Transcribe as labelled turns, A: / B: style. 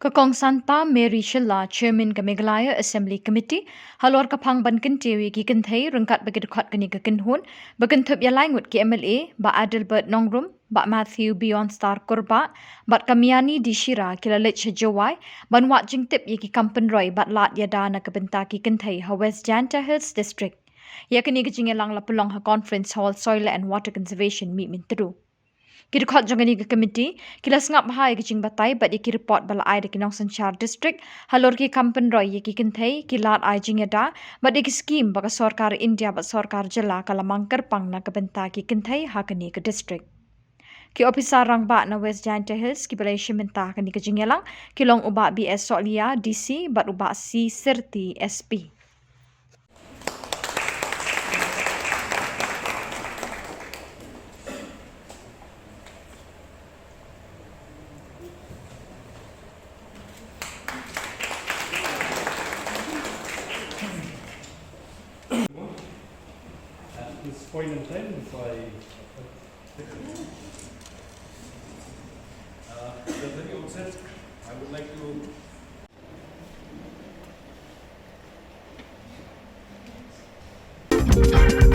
A: Kakong Santa Mary Shilla, Chairman ka Meghalaya Assembly Committee, halor ka phang ban Kynthei ki Kynthei rungkat bagi dekat kini ka Kynhun, bagan thup ya langut ki MLA, ba Adelbert Nongrum, ba Matthew Beyond Star Kurba, bat Kamiani di Shira kila lech Jowai, ban wat jing tip ye ki Pynroi bat lat ya dana ka benta ki Kynthei ha West Janta Hills District. Ya kini ka jingelang la pulong ha Conference Hall Soil and Water Conservation meet min teru. Kita khot jangani ke committee kila sengap bahai ke jing batai bat ki report bala ai de kinong sanchar district halor ki Pynroi ye ki Kynthei ki lat ai jing ada bat ki scheme baka sarkar India bat sarkar jela kala mangkar pang na ke benta ki Kynthei ha kani ke district ki officer rang ba na West Janta Hills ki balai shimenta kani ke jingelang kilong uba BS Solia DC bat uba C Sirti SP.
B: At this point in time, if the very outset, I would like to